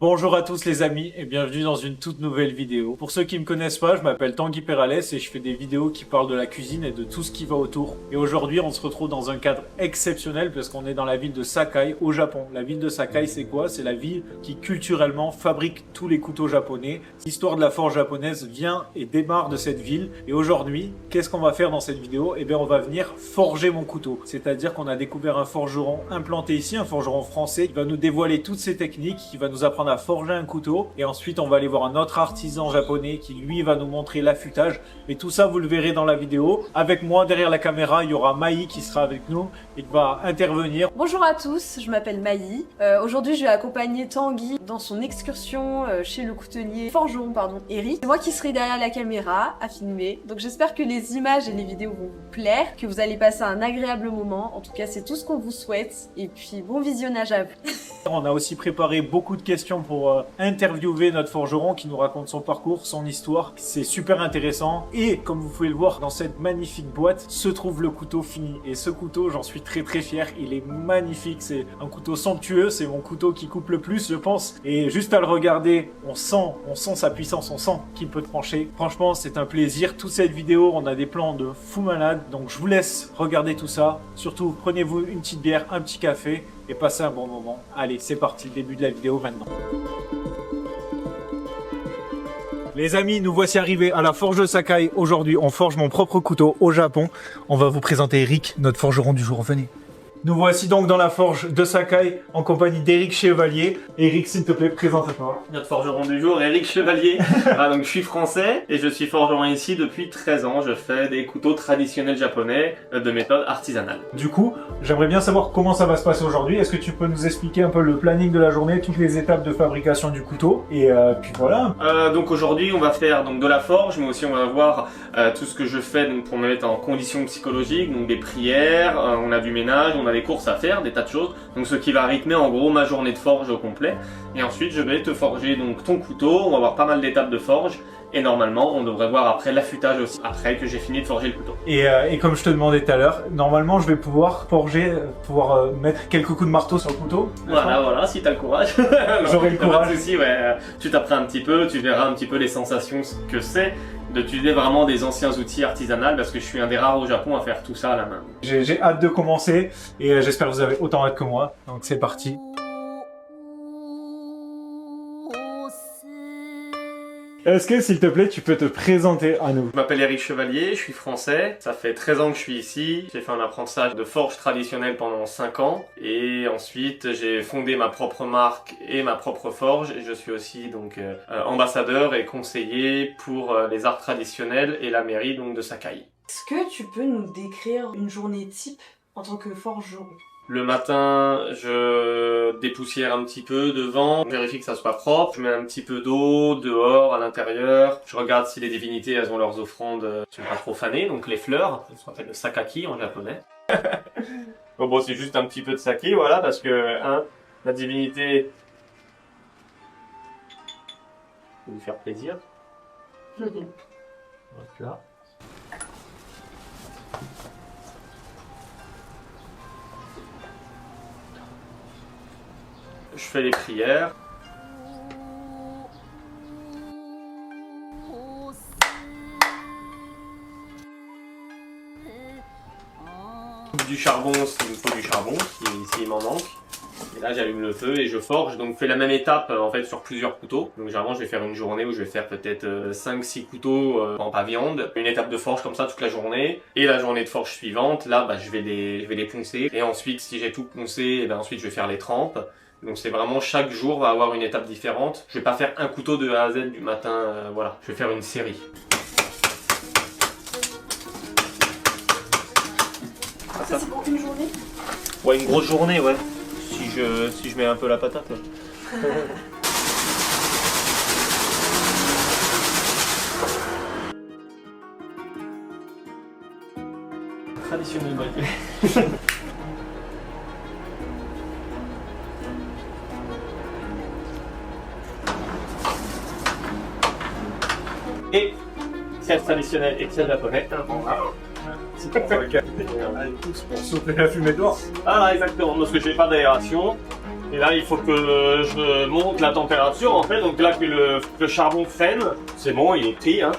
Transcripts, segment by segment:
Bonjour à tous les amis et bienvenue dans une toute nouvelle vidéo. Pour ceux qui me connaissent pas, je m'appelle Tanguy Perales et je fais des vidéos qui parlent de la cuisine et de tout ce qui va autour. Et aujourd'hui, on se retrouve dans un cadre exceptionnel parce qu'on est dans la ville de Sakai au Japon. La ville de Sakai, c'est quoi? C'est la ville qui culturellement fabrique tous les couteaux japonais. L'histoire de la forge japonaise vient et démarre de cette ville. Et aujourd'hui, qu'est-ce qu'on va faire dans cette vidéo? Eh bien, on va venir forger mon couteau. C'est-à-dire qu'on a découvert un forgeron implanté ici, un forgeron français qui va nous dévoiler toutes ses techniques, qui va nous apprendre à forger un couteau, et ensuite on va aller voir un autre artisan japonais qui lui va nous montrer l'affûtage. Mais tout ça vous le verrez dans la vidéo. Avec moi derrière la caméra il y aura Maï qui sera avec nous et qui va intervenir. Bonjour à tous, je m'appelle Maï. Aujourd'hui je vais accompagner Tanguy dans son excursion chez le coutelier forgeron Eric. C'est moi qui serai derrière la caméra à filmer, donc j'espère que les images et les vidéos vont vous plaire, que vous allez passer un agréable moment. En tout cas c'est tout ce qu'on vous souhaite et puis bon visionnage à vous. On a aussi préparé beaucoup de questions pour interviewer notre forgeron qui nous raconte son parcours, son histoire. C'est super intéressant. Et comme vous pouvez le voir, dans cette magnifique boîte se trouve le couteau fini. Et ce couteau, j'en suis très fier. Il est magnifique. C'est un couteau somptueux. C'est mon couteau qui coupe le plus, je pense. Et juste à le regarder, on sent sa puissance. On sent qu'il peut trancher. Franchement, c'est un plaisir. Toute cette vidéo, on a des plans de fou malade. Donc je vous laisse regarder tout ça. Surtout, prenez-vous une petite bière, un petit café et passez un bon moment. Allez, c'est parti, début de la vidéo maintenant. Les amis, nous voici arrivés à la forge de Sakai. Aujourd'hui, on forge mon propre couteau au Japon. On va vous présenter Eric, notre forgeron du jour. Venez. Nous voici donc dans la forge de Sakai en compagnie d'Eric Chevalier. Eric, s'il te plaît, présente-toi. Notre forgeron du jour, Eric Chevalier. Donc je suis français et je suis forgeron ici depuis 13 ans. Je fais des couteaux traditionnels japonais de méthode artisanale. Du coup, j'aimerais bien savoir comment ça va se passer aujourd'hui. Est-ce que tu peux nous expliquer un peu le planning de la journée, toutes les étapes de fabrication du couteau? Et puis voilà. Donc aujourd'hui, on va faire donc de la forge, mais aussi on va voir tout ce que je fais donc, pour me mettre en condition psychologique, donc des prières, on a du ménage, on a des courses à faire, des tas de choses. Donc ce qui va rythmer en gros ma journée de forge au complet. Et ensuite, je vais te forger donc ton couteau. On va avoir pas mal d'étapes de forge. Et normalement, on devrait voir après l'affûtage aussi, après que j'ai fini de forger le couteau. Et comme je te demandais tout à l'heure, normalement, je vais pouvoir forger, mettre quelques coups de marteau sur le couteau. Voilà, si t'as le courage. J'aurai le courage. Pas de souci, ouais. Tu t'apprends un petit peu, tu verras un petit peu les sensations que c'est d'utiliser vraiment des anciens outils artisanaux, parce que je suis un des rares au Japon à faire tout ça à la main. J'ai hâte de commencer et j'espère que vous avez autant hâte que moi. Donc c'est parti. Est-ce que, s'il te plaît, tu peux te présenter à nous? Je m'appelle Eric Chevalier, je suis français. Ça fait 13 ans que je suis ici. J'ai fait un apprentissage de forge traditionnelle pendant 5 ans. Et ensuite, j'ai fondé ma propre marque et ma propre forge. Et je suis aussi donc ambassadeur et conseiller pour les arts traditionnels et la mairie donc de Sakai. Est-ce que tu peux nous décrire une journée type en tant que forgeron? Le matin, je dépoussière un petit peu devant, je vérifie que ça soit propre, je mets un petit peu d'eau dehors, à l'intérieur, je regarde si les divinités elles ont leurs offrandes sont pas profanées, donc les fleurs, elles sont appelées le sakaki en japonais. Bon, c'est juste un petit peu de saké, voilà, parce que la divinité faut lui faire plaisir. Voilà. Je fais les prières. Du charbon s'il me faut du charbon, s'il m'en manque. Et là j'allume le feu et je forge. Donc je fais la même étape en fait sur plusieurs couteaux. Donc généralement je vais faire une journée où je vais faire peut-être 5-6 couteaux en pas-viande. Une étape de forge comme ça toute la journée. Et la journée de forge suivante, là je vais les poncer. Et ensuite si j'ai tout poncé, et ensuite je vais faire les trempes. Donc c'est vraiment chaque jour va avoir une étape différente. Je vais pas faire un couteau de A à Z du matin, voilà. Je vais faire une série. Ça c'est pour une journée? Ouais, une grosse journée, ouais. Si je mets un peu la patate. Ouais. Traditionnel briquet. Et celle traditionnelle et celle japonaise. C'est pour souffler la fumée dehors. Ah, exactement, parce que j'ai pas d'aération. Et là, il faut que je monte la température en fait. Donc là, que le charbon freine, c'est bon, il est pris. Hein.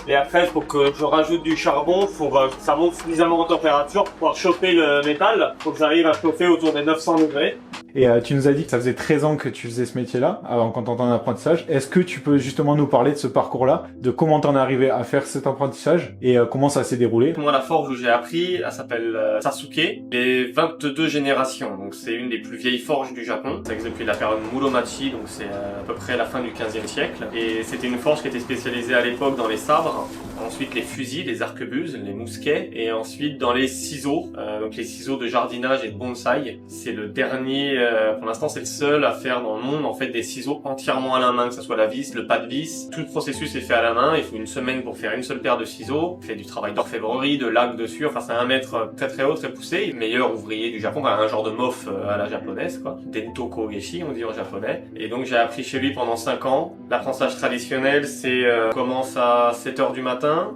Et après, il faut que je rajoute du charbon pour que ça monte suffisamment en température pour pouvoir chauffer le métal. Il faut que j'arrive à chauffer autour des 900 degrés. Et tu nous as dit que ça faisait 13 ans que tu faisais ce métier-là, avant quand t'entends un apprentissage. Est-ce que tu peux justement nous parler de ce parcours-là, de comment t'en es arrivé à faire cet apprentissage et comment ça s'est déroulé? Moi, la forge où j'ai appris, elle s'appelle Sasuke, les 22 générations. Donc c'est une des plus vieilles forges du Japon. Ça existe depuis la période Muromachi, donc c'est à peu près la fin du 15e siècle. Et c'était une forge qui était spécialisée à l'époque dans les sabres, ensuite les fusils, les arquebuses, les mousquets, et ensuite dans les ciseaux, donc les ciseaux de jardinage et de bonsaï. C'est le dernier, pour l'instant c'est le seul à faire dans le monde en fait des ciseaux entièrement à la main, que ce soit la vis, le pas de vis. Tout le processus est fait à la main, il faut une semaine pour faire une seule paire de ciseaux. Il fait du travail d'orfèvrerie, de laque dessus, enfin c'est un mètre très très haut, très poussé. Meilleur ouvrier du Japon, un genre de mof à la japonaise quoi. Dento kogeshi on dit en japonais. Et donc j'ai appris chez lui pendant 5 ans. L'apprentissage traditionnel c'est commence à 7h du matin.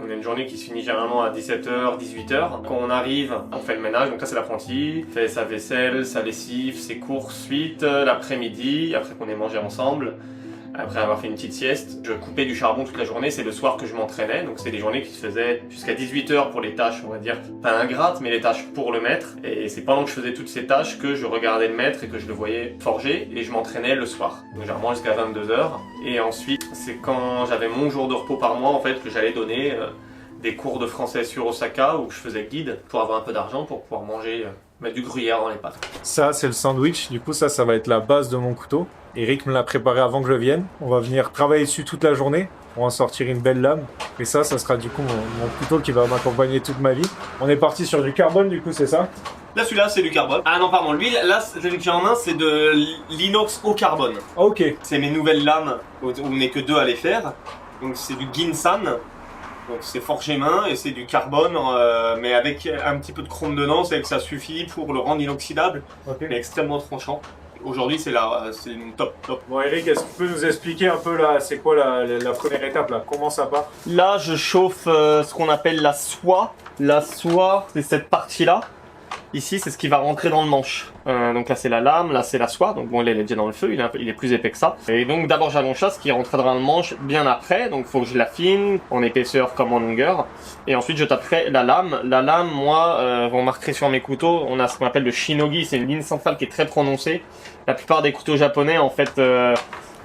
On a une journée qui se finit généralement à 17h, 18h. Quand on arrive, on fait le ménage, donc là c'est l'apprenti, fait sa vaisselle, sa lessive, ses courses, suite, l'après-midi, après qu'on ait mangé ensemble, après avoir fait une petite sieste. Je coupais du charbon toute la journée, c'est le soir que je m'entraînais, donc c'est des journées qui se faisaient jusqu'à 18h pour les tâches, on va dire, pas ingrates, mais les tâches pour le maître. Et c'est pendant que je faisais toutes ces tâches que je regardais le maître et que je le voyais forger, et je m'entraînais le soir. Donc généralement jusqu'à 22h. Et ensuite, c'est quand j'avais mon jour de repos par mois, en fait, que j'allais donner des cours de français sur Osaka, où je faisais guide, pour avoir un peu d'argent, pour pouvoir manger mettre du gruyère dans les pâtes. Ça, c'est le sandwich. Du coup, ça va être la base de mon couteau. Eric me l'a préparé avant que je vienne. On va venir travailler dessus toute la journée. On va en sortir une belle lame. Et ça sera du coup mon couteau qui va m'accompagner toute ma vie. On est parti sur du carbone, du coup, c'est ça? Là, celui-là, c'est du carbone. Ah non, pardon, lui, là, celui que j'ai en main, c'est de l'inox au carbone. Ok. C'est mes nouvelles lames, où on n'est que 2 à les faire. Donc, c'est du Ginsan. Donc c'est forgé main et c'est du carbone, mais avec un petit peu de chrome dedans, c'est que ça suffit pour le rendre inoxydable, mais extrêmement tranchant. Aujourd'hui c'est une top. Bon Eric, est-ce que tu peux nous expliquer un peu là, c'est quoi la première étape là? Comment ça part? Là je chauffe ce qu'on appelle la soie. La soie, c'est cette partie-là. Ici, c'est ce qui va rentrer dans le manche. Donc là, c'est la lame, là, c'est la soie. Donc bon, il est déjà dans le feu, il est plus épais que ça. Et donc d'abord, j'allonge ça, ce qui rentrera dans le manche bien après. Donc il faut que je l'affine en épaisseur comme en longueur. Et ensuite, je taperai la lame. La lame, moi, vous remarquerez sur mes couteaux, on a ce qu'on appelle le shinogi. C'est une ligne centrale qui est très prononcée. La plupart des couteaux japonais, en fait,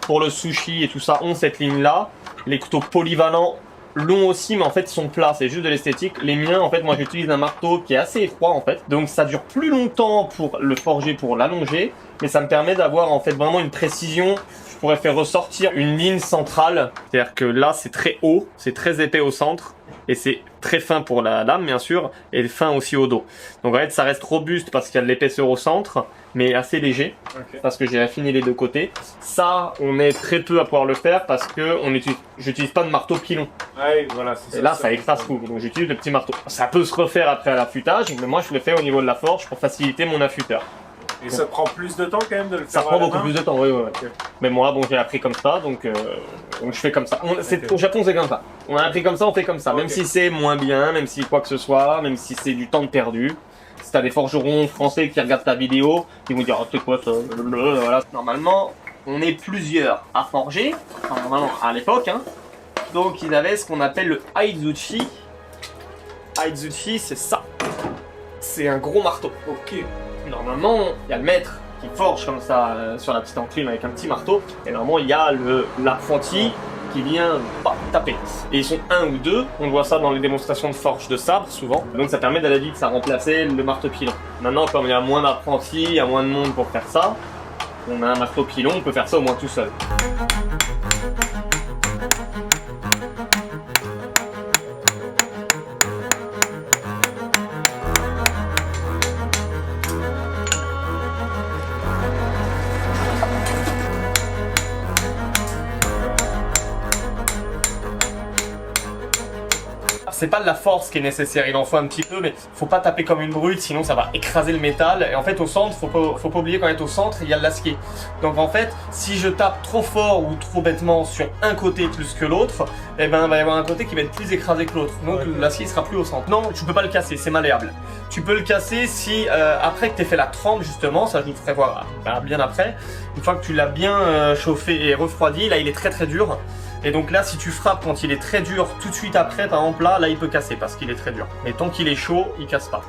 pour le sushi et tout ça, ont cette ligne-là. Les couteaux polyvalents longs aussi, mais en fait sont plats, c'est juste de l'esthétique. Les miens, en fait, moi j'utilise un marteau qui est assez étroit en fait, donc ça dure plus longtemps pour le forger, pour l'allonger, mais ça me permet d'avoir en fait vraiment une précision. Je pourrais faire ressortir une ligne centrale, c'est-à-dire que là c'est très haut, c'est très épais au centre, et c'est très fin pour la lame bien sûr, et fin aussi au dos. Donc en fait ça reste robuste parce qu'il y a de l'épaisseur au centre, mais assez léger, parce que j'ai affiné les deux côtés. Ça, on est très peu à pouvoir le faire parce que j'utilise pas de marteau pilon. Ouais, voilà, c'est ça. Et là, ça écrase tout, donc j'utilise le petit marteau. Ça peut se refaire après à l'affûtage, mais moi je le fais au niveau de la forge pour faciliter mon affûteur. Et ça prend plus de temps quand même de le faire? Ça prend beaucoup plus de temps, oui. Okay. Mais moi, bon, j'ai appris comme ça, donc je fais comme ça. Au Japon, c'est comme ça. On a appris comme ça, on fait comme ça. Même si c'est moins bien, même si quoi que ce soit, même si c'est du temps de perdu. Si t'as des forgerons français qui regardent ta vidéo, ils vont dire oh, c'est quoi ça? Voilà. Normalement, on est plusieurs à forger, enfin, normalement à l'époque, hein. Donc ils avaient ce qu'on appelle le aizuchi. Aizuchi, c'est ça. C'est un gros marteau. Ok. Normalement, il y a le maître qui forge comme ça sur la petite enclume avec un petit marteau. Et normalement, il y a l'apprenti qui vient taper. Et ils sont 1 ou 2, on voit ça dans les démonstrations de forge de sabre souvent. Donc ça permet d'aller vite, ça remplacer le marteau pilon. Maintenant, comme il y a moins d'apprentis, il y a moins de monde pour faire ça, on a un marteau pilon, on peut faire ça au moins tout seul. c'est pas de la force qui est nécessaire, il en faut un petit peu, mais faut pas taper comme une brute, sinon ça va écraser le métal. Et en fait, au centre, faut pas oublier qu'en fait, au centre, il y a de l'acier. Donc en fait, si je tape trop fort ou trop bêtement sur un côté plus que l'autre, eh ben, il va y avoir un côté qui va être plus écrasé que l'autre. Donc l'acier sera plus au centre. Non, tu peux pas le casser, c'est malléable. Tu peux le casser si, après que tu aies fait la trempe, justement, ça je vous ferai voir bien après, une fois que tu l'as bien chauffé et refroidi, là il est très très dur. Et donc là, si tu frappes quand il est très dur tout de suite après, par exemple là il peut casser parce qu'il est très dur. Mais tant qu'il est chaud, il casse pas.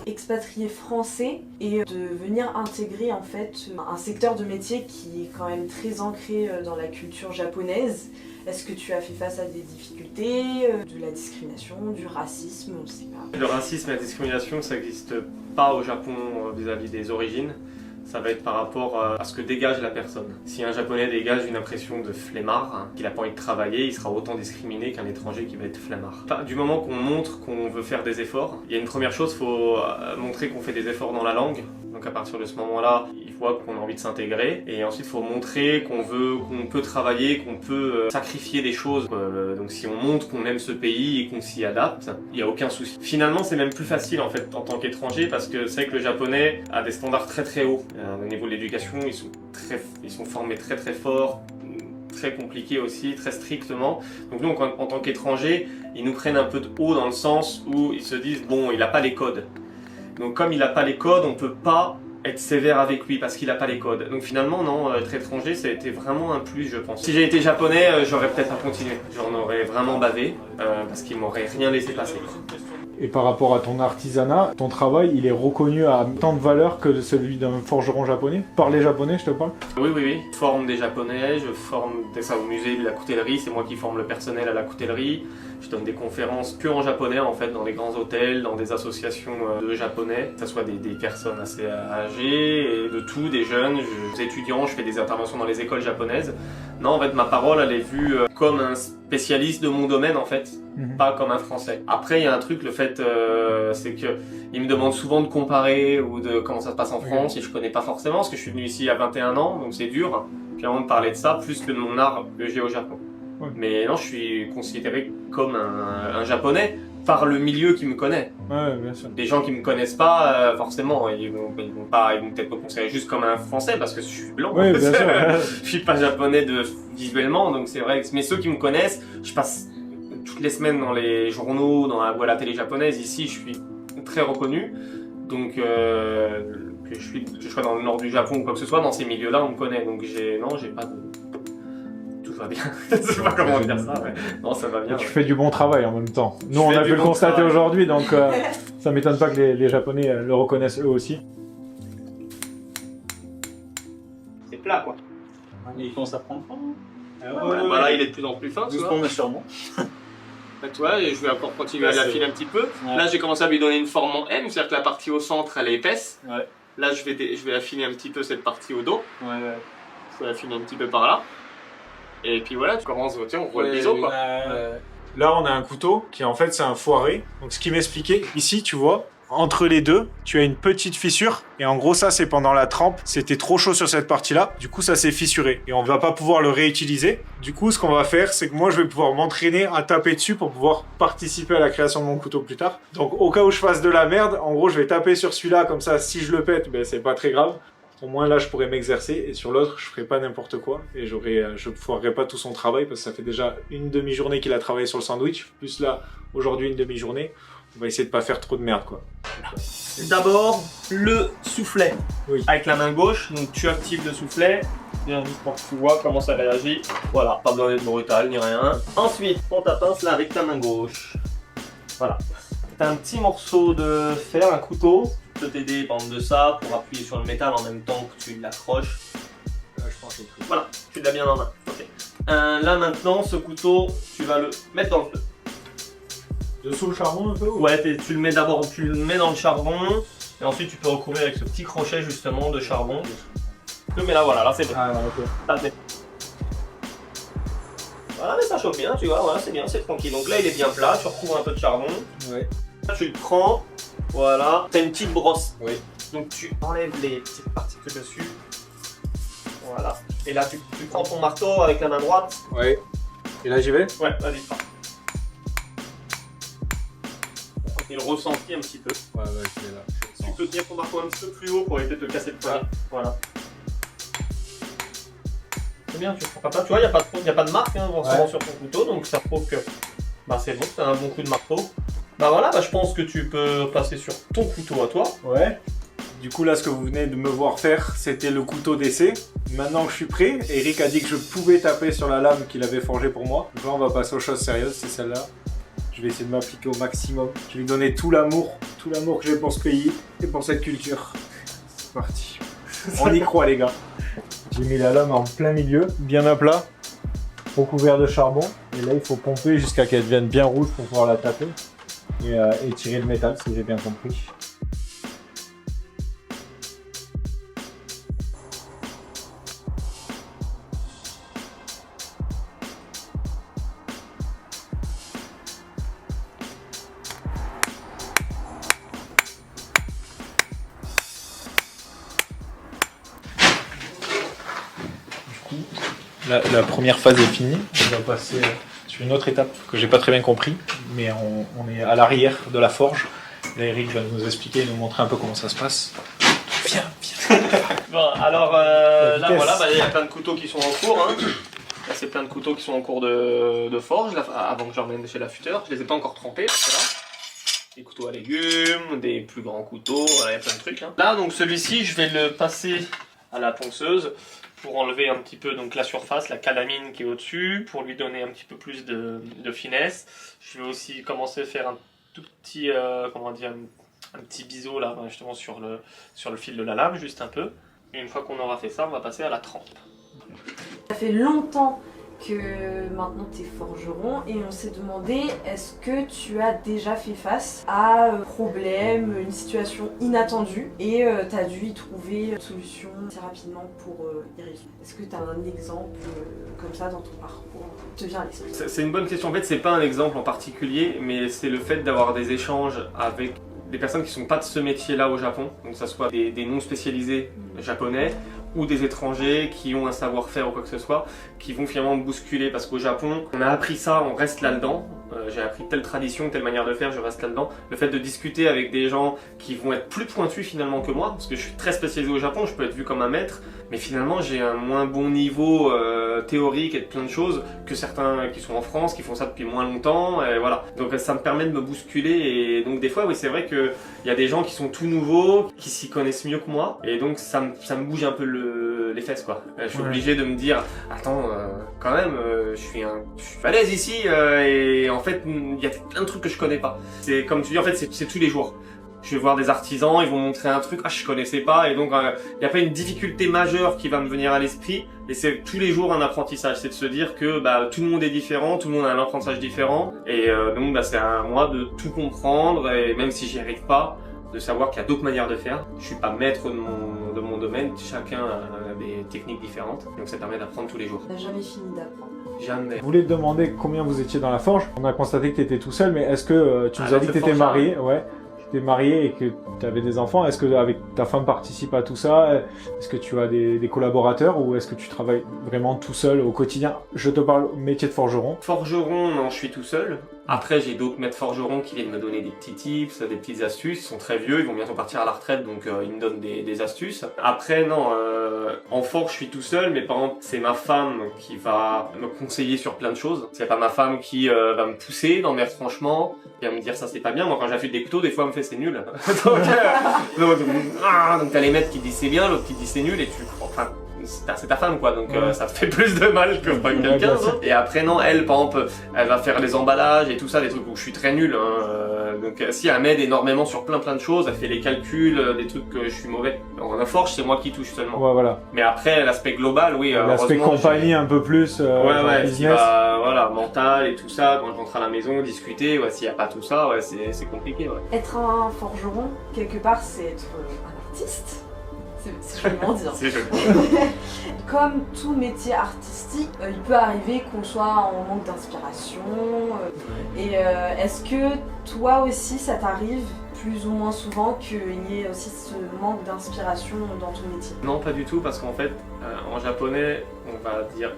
Expatrié français et de venir intégrer en fait un secteur de métier qui est quand même très ancré dans la culture japonaise. Est-ce que tu as fait face à des difficultés, de la discrimination, du racisme, on ne sait pas. Le racisme et la discrimination, ça n'existe pas au Japon vis-à-vis des origines. Ça va être par rapport à ce que dégage la personne. Si un japonais dégage une impression de flemmard, qu'il n'a pas envie de travailler, il sera autant discriminé qu'un étranger qui va être flemmard. Du moment qu'on montre qu'on veut faire des efforts, il y a une première chose, il faut montrer qu'on fait des efforts dans la langue. Donc à partir de ce moment-là, il faut qu'on a envie de s'intégrer. Et ensuite, il faut montrer qu'on peut travailler, qu'on peut sacrifier des choses. Donc si on montre qu'on aime ce pays et qu'on s'y adapte, il n'y a aucun souci. Finalement, c'est même plus facile en fait en tant qu'étranger parce que c'est que le japonais a des standards très très hauts. Au niveau de l'éducation, ils sont formés très très fort, très compliqués aussi, très strictement. Donc nous, en tant qu'étrangers, ils nous prennent un peu de haut dans le sens où ils se disent bon, il n'a pas les codes. Donc comme il n'a pas les codes, on peut pas être sévère avec lui parce qu'il n'a pas les codes. Donc finalement, non, être étranger, ça a été vraiment un plus, je pense. Si j'ai été japonais, j'aurais peut-être pas continué. J'en aurais vraiment bavé parce qu'ils m'auraient rien laissé passer. Et par rapport à ton artisanat, ton travail, il est reconnu à tant de valeur que celui d'un forgeron japonais? Par les japonais, je te parle? Oui, oui, oui. Je forme des japonais, je forme ça au musée de la coutellerie, c'est moi qui forme le personnel à la coutellerie. Je donne des conférences que en japonais, en fait, dans les grands hôtels, dans des associations de japonais, que ce soit des personnes assez âgées, et de tout, des jeunes, des étudiants, je fais des interventions dans les écoles japonaises. Non, en fait, ma parole, elle est vue comme un spécialiste de mon domaine, en fait, pas comme un français. Après, il y a un truc, le fait, c'est que ils me demandent souvent de comparer ou de comment ça se passe en France, et je connais pas forcément, parce que je suis venu ici il y a 21 ans, donc c'est dur, clairement, de parler de ça, plus que de mon art que j'ai au Japon. Ouais. Mais non, je suis considéré comme un japonais par le milieu qui me connaît. Ouais, bien sûr. Des gens qui me connaissent pas, forcément, ils vont peut-être me considérer juste comme un français parce que je suis blanc. Oui, bien sûr. Je suis pas japonais visuellement, donc c'est vrai. Mais ceux qui me connaissent, je passe toutes les semaines dans les journaux, dans la télé japonaise. Ici, je suis très reconnu. Donc, que je sois dans le nord du Japon ou quoi que ce soit, dans ces milieux-là, on me connaît. Donc, j'ai pas de... Tout va bien. Je sais pas comment dire ça, mais non, ça va bien. Tu fais du bon travail en même temps. Nous, on a pu le constater aujourd'hui, donc ça m'étonne pas que les Japonais le reconnaissent eux aussi. C'est plat, quoi. Il commence à prendre fin. Voilà, il est de plus en plus fin. Doucement, mais sûrement. Tu vois, et je vais encore continuer à l'affiner un petit peu. Ouais. Là, j'ai commencé à lui donner une forme en M, c'est-à-dire que la partie au centre, elle est épaisse. Ouais. Là, je vais affiner un petit peu cette partie au dos. Ouais, ouais. Je vais affiner un petit peu par là. Et puis voilà, tu commences, tiens, on voit le biseau, quoi. Là, on a un couteau qui, en fait, c'est un foiré. Donc, ce qui m'expliquait, ici, tu vois, entre les deux, tu as une petite fissure. Et en gros, ça, c'est pendant la trempe. C'était trop chaud sur cette partie-là. Du coup, ça s'est fissuré. Et on ne va pas pouvoir le réutiliser. Du coup, ce qu'on va faire, c'est que moi, je vais pouvoir m'entraîner à taper dessus pour pouvoir participer à la création de mon couteau plus tard. Donc, au cas où je fasse de la merde, en gros, je vais taper sur celui-là. Comme ça, si je le pète, ben, c'est pas très grave. Au moins là, je pourrais m'exercer et sur l'autre, je ferai pas n'importe quoi et je foirerai pas tout son travail parce que ça fait déjà une demi-journée qu'il a travaillé sur le sandwich. Plus là, aujourd'hui, une demi-journée. On va essayer de pas faire trop de merde, quoi. D'abord, le soufflet. Oui. Avec la main gauche, donc tu actives le soufflet. Bien juste pour que tu vois comment ça réagit. Voilà, pas besoin d'être brutal ni rien. Ensuite, prends ta pince là avec ta main gauche. Voilà. T'as un petit morceau de fer, un couteau. Peut t'aider par exemple de ça pour appuyer sur le métal en même temps que tu l'accroches. Je pense que voilà, tu l'as bien en main. Okay. Là maintenant, ce couteau, tu vas le mettre dans le feu. Dessous le charbon un peu ou... Ouais, tu le mets d'abord, tu le mets dans le charbon et ensuite tu peux recouvrir avec ce petit crochet justement de charbon. Tu le mets là, voilà, là c'est bien. Ah, ok. Là, c'est... Voilà, mais ça chauffe bien, tu vois, voilà, c'est bien, c'est tranquille. Donc là il est bien plat, tu recouvres un peu de charbon. Ouais. Là, tu le prends. Voilà, t'as une petite brosse. Oui. Donc tu enlèves les petites particules dessus. Voilà. Et là, tu prends ton marteau avec la main droite. Ouais. Et là, j'y vais? Ouais, vas-y, prends. Et le ressenti un petit peu. Ouais, je vais là. Tu peux tenir ton marteau un petit peu plus haut pour éviter de te casser le poignet. Voilà. C'est bien, tu frappes pas. Tu vois, il n'y a pas de marque hein, forcément sur ton couteau, donc ça prouve que c'est bon, tu as un bon coup de marteau. Bah voilà, je pense que tu peux passer sur ton couteau à toi. Ouais. Du coup, là, ce que vous venez de me voir faire, c'était le couteau d'essai. Maintenant que je suis prêt, Eric a dit que je pouvais taper sur la lame qu'il avait forgée pour moi. Donc là, on va passer aux choses sérieuses, c'est celle-là. Je vais essayer de m'appliquer au maximum. Je vais lui donner tout l'amour que j'ai pour ce pays et pour cette culture. C'est parti. On y croit, les gars. J'ai mis la lame en plein milieu, bien à plat, recouvert de charbon. Et là, il faut pomper jusqu'à qu'elle devienne bien rouge pour pouvoir la taper et tirer le métal, si j'ai bien compris. La première phase est finie. On va passer sur une autre étape que j'ai pas très bien compris, mais on est à l'arrière de la forge. Là, Eric va nous expliquer et nous montrer un peu comment ça se passe. Viens. Bon, alors là, voilà, il y a plein de couteaux qui sont en cours. Hein. Là, c'est plein de couteaux qui sont en cours de forge, là, avant que j'emmène chez l'affûteur. Je les ai pas encore trempés, parce que là, des couteaux à légumes, des plus grands couteaux, voilà, il y a plein de trucs. Hein. Là, donc celui-ci, je vais le passer à la ponceuse pour enlever un petit peu donc la surface, la calamine qui est au-dessus, pour lui donner un petit peu plus de finesse. Je vais aussi commencer à faire un tout petit, comment dire, un petit biseau là, justement sur le fil de la lame, juste un peu. Et une fois qu'on aura fait ça, on va passer à la trempe. Ça fait longtemps que maintenant tu es forgeron et on s'est demandé est-ce que tu as déjà fait face à un problème, une situation inattendue et tu as dû y trouver une solution assez rapidement pour y résoudre. Est-ce que tu as un exemple comme ça dans ton parcours qui te vient à l'esprit? C'est une bonne question. En fait, c'est pas un exemple en particulier, mais c'est le fait d'avoir des échanges avec des personnes qui sont pas de ce métier-là au Japon, donc ça soit des non spécialisés japonais ou des étrangers qui ont un savoir-faire ou quoi que ce soit, qui vont finalement me bousculer parce qu'au Japon, on a appris ça, on reste là-dedans. J'ai appris telle tradition, telle manière de faire, je reste là-dedans. Le fait de discuter avec des gens qui vont être plus pointus finalement que moi, parce que je suis très spécialisé au Japon, je peux être vu comme un maître, mais finalement j'ai un moins bon niveau théorique et de plein de choses que certains qui sont en France, qui font ça depuis moins longtemps, et voilà. Donc ça me permet de me bousculer, et donc des fois oui c'est vrai qu'il y a des gens qui sont tout nouveaux, qui s'y connaissent mieux que moi, et donc ça me bouge un peu les fesses quoi. Je suis obligé de me dire, attends, quand même, je suis balèze ici, et en fait il y a plein de trucs que je connais pas. C'est comme tu dis, en fait c'est tous les jours. Je vais voir des artisans, ils vont montrer un truc, je connaissais pas, et donc il n'y a pas une difficulté majeure qui va me venir à l'esprit, et c'est tous les jours un apprentissage, c'est de se dire que tout le monde est différent, tout le monde a un apprentissage différent, et donc c'est à moi de tout comprendre, et même si j'y arrive pas, de savoir qu'il y a d'autres manières de faire. Je suis pas maître de mon domaine, chacun a des techniques différentes, donc ça permet d'apprendre tous les jours. On n'a jamais fini d'apprendre. Jamais. Je voulais te demander combien vous étiez dans la forge. On a constaté que tu étais tout seul, mais est-ce que tu nous as dit que tu étais marié? Ouais. Tu es marié et que tu avais des enfants. Est-ce que avec ta femme participe à tout ça? Est-ce que tu as des collaborateurs ou est-ce que tu travailles vraiment tout seul au quotidien? Je te parle métier de forgeron. Forgeron, non, je suis tout seul. Après, j'ai d'autres maîtres forgerons qui viennent me donner des petits tips, des petites astuces. Ils sont très vieux, ils vont bientôt partir à la retraite, donc ils me donnent des astuces. Après, non, en forge, je suis tout seul, mais par exemple, c'est ma femme qui va me conseiller sur plein de choses. C'est pas ma femme qui va me pousser dans mes retranchements, qui va me dire ça c'est pas bien. Moi, quand j'affûte des couteaux, des fois, elle me fait c'est nul. donc t'as les maîtres qui disent c'est bien, l'autre qui dit c'est nul, et enfin, c'est ta femme quoi, donc ça te fait plus de mal que quelqu'un d'autre. Et après non, elle par exemple, elle va faire les emballages et tout ça, des trucs où je suis très nul, hein. Donc si elle m'aide énormément sur plein de choses, elle fait les calculs, des trucs que je suis mauvais. En forge c'est moi qui touche seulement. Ouais, voilà. Mais après l'aspect global, oui. L'aspect compagnie un peu plus, business. Voilà, mental et tout ça, quand je rentre à la maison, discuter, s'il n'y a pas tout ça, c'est compliqué. Ouais. Être un forgeron, quelque part, c'est être un artiste. C'est joliment dit. C'est joli. Comme tout métier artistique, il peut arriver qu'on soit en manque d'inspiration. Et est-ce que toi aussi, ça t'arrive plus ou moins souvent qu'il y ait aussi ce manque d'inspiration dans ton métier? Non, pas du tout, parce qu'en fait, en japonais, on va dire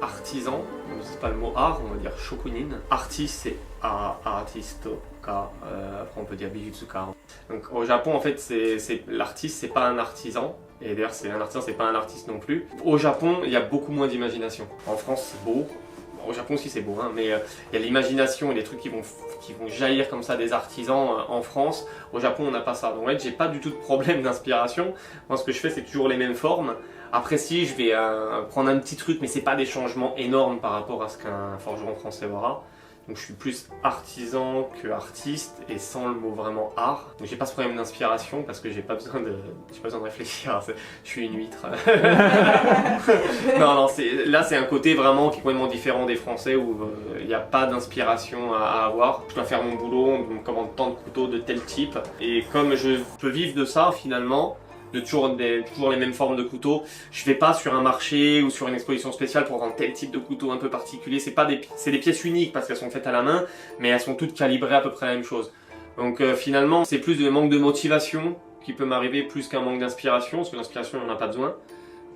artisan, donc c'est pas le mot art, on va dire shokunin. Artiste, c'est artisto, après on peut dire bijutsuka. Donc au Japon, en fait, l'artiste, c'est pas un artisan. Et d'ailleurs, c'est un artisan, c'est pas un artiste non plus. Au Japon, il y a beaucoup moins d'imagination. En France, c'est beau. Au Japon aussi, c'est beau, hein, mais il y a l'imagination et les trucs qui vont jaillir comme ça des artisans en France. Au Japon, on n'a pas ça. Donc en fait, j'ai pas du tout de problème d'inspiration. Moi, ce que je fais, c'est toujours les mêmes formes. Après, si, je vais prendre un petit truc, mais c'est pas des changements énormes par rapport à ce qu'un forgeron français aura. Donc je suis plus artisan que artiste et sans le mot vraiment art. Donc j'ai pas ce problème d'inspiration parce que j'ai pas besoin de réfléchir. Je suis une huître. non, là c'est un côté vraiment qui est complètement différent des Français où il n'y a pas d'inspiration à avoir. Je dois faire mon boulot, on me commande tant de couteaux de tel type. Et comme je peux vivre de ça finalement, de toujours les mêmes formes de couteaux. Je vais pas sur un marché ou sur une exposition spéciale pour vendre tel type de couteau un peu particulier. C'est des pièces uniques parce qu'elles sont faites à la main, mais elles sont toutes calibrées à peu près la même chose. Donc finalement, c'est plus le manque de motivation qui peut m'arriver plus qu'un manque d'inspiration, parce que l'inspiration, on n'en a pas besoin.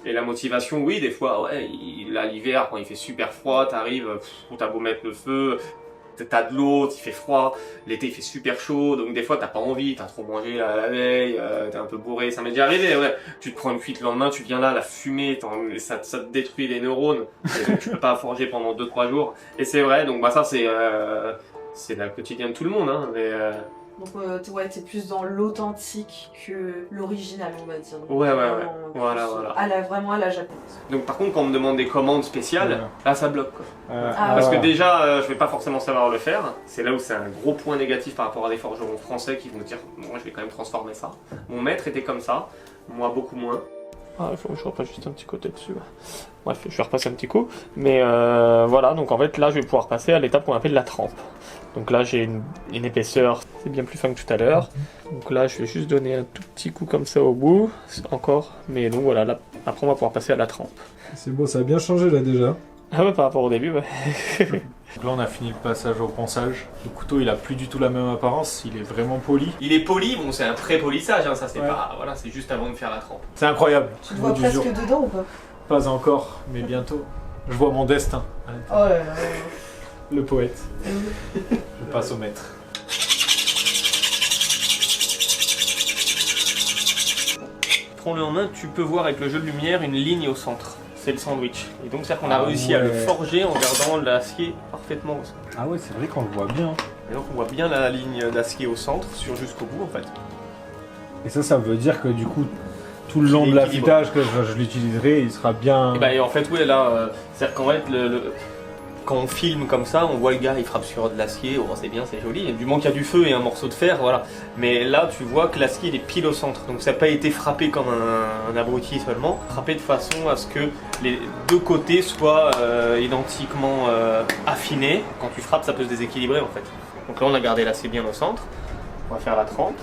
Et la motivation, oui, des fois, ouais, là l'hiver, quand il fait super froid, t'arrives, t'as beau mettre le feu, t'as de l'eau, il fait froid, l'été il fait super chaud, donc des fois t'as pas envie, t'as trop mangé la veille, t'es un peu bourré, ça m'est déjà arrivé, ouais. Tu te prends une cuite le lendemain, tu viens là, la fumée, ça te détruit les neurones, et donc tu peux pas forger pendant 2-3 jours, et c'est vrai, donc bah ça c'est le quotidien de tout le monde, hein, mais... Donc ouais, t'es plus dans l'authentique que l'original, on va dire. Donc, ouais, voilà. Vraiment à la japonaise. Donc par contre, quand on me demande des commandes spéciales, là ça bloque quoi. Parce que déjà, je vais pas forcément savoir le faire. C'est là où c'est un gros point négatif par rapport à des forgerons français qui vont dire moi je vais quand même transformer ça. Mon maître était comme ça, moi beaucoup moins. Ah, il faut que je repasse juste un petit côté dessus. Bref, je vais repasser un petit coup. Mais voilà, donc en fait là je vais pouvoir passer à l'étape qu'on appelle la trempe. Donc là j'ai une épaisseur, c'est bien plus fin que tout à l'heure. Donc là je vais juste donner un tout petit coup comme ça au bout, encore. Mais donc voilà, là, après on va pouvoir passer à la trempe. C'est beau, ça a bien changé là déjà. Ah ouais, par rapport au début, ouais. Donc là on a fini le passage au ponçage. Le couteau il a plus du tout la même apparence, il est vraiment poli. Il est poli, bon c'est un pré-polissage, hein, ça c'est pas... Voilà, c'est juste avant de faire la trempe. C'est incroyable. Tu te vois presque dedans ou pas? Pas encore, mais bientôt. Je vois mon destin. Oh là là. Le poète. Je passe au maître. Prends-le en main, tu peux voir avec le jeu de lumière une ligne au centre. C'est le sandwich. Et donc c'est-à-dire qu'on a réussi à le forger en gardant l'acier parfaitement au centre. Ah ouais, c'est vrai qu'on le voit bien. Et donc on voit bien la ligne d'acier au centre, jusqu'au bout en fait. Et ça veut dire que du coup, tout le long de l'affûtage que je l'utiliserai, il sera bien... Et en fait, oui, là, c'est-à-dire qu'en fait, quand on filme comme ça, on voit le gars, il frappe sur de l'acier, oh, c'est bien, c'est joli, et du moment qu'il y a du feu et un morceau de fer, voilà. Mais là, tu vois que l'acier, il est pile au centre, donc ça n'a pas été frappé comme un abruti seulement, frappé de façon à ce que les deux côtés soient identiquement affinés. Quand tu frappes, ça peut se déséquilibrer en fait. Donc là, on a gardé l'acier bien au centre, on va faire la trempe.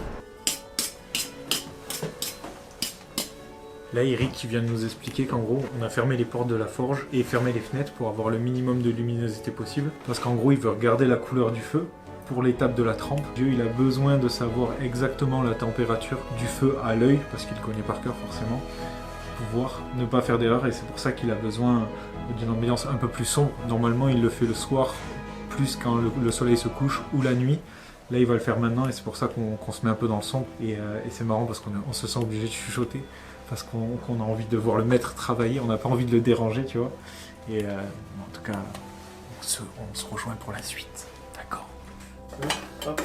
Là, Eric qui vient de nous expliquer qu'en gros, on a fermé les portes de la forge et fermé les fenêtres pour avoir le minimum de luminosité possible. Parce qu'en gros, il veut regarder la couleur du feu pour l'étape de la trempe. Dieu, il a besoin de savoir exactement la température du feu à l'œil, parce qu'il connaît par cœur forcément, pour pouvoir ne pas faire d'erreur. Et c'est pour ça qu'il a besoin d'une ambiance un peu plus sombre. Normalement, il le fait le soir, plus quand le soleil se couche, ou la nuit. Là, il va le faire maintenant et c'est pour ça qu'on se met un peu dans le sombre. Et c'est marrant parce qu'on se sent obligé de chuchoter. Parce qu'on a envie de voir le maître travailler, on n'a pas envie de le déranger, tu vois. Et en tout cas, on se rejoint pour la suite. D'accord. Hop.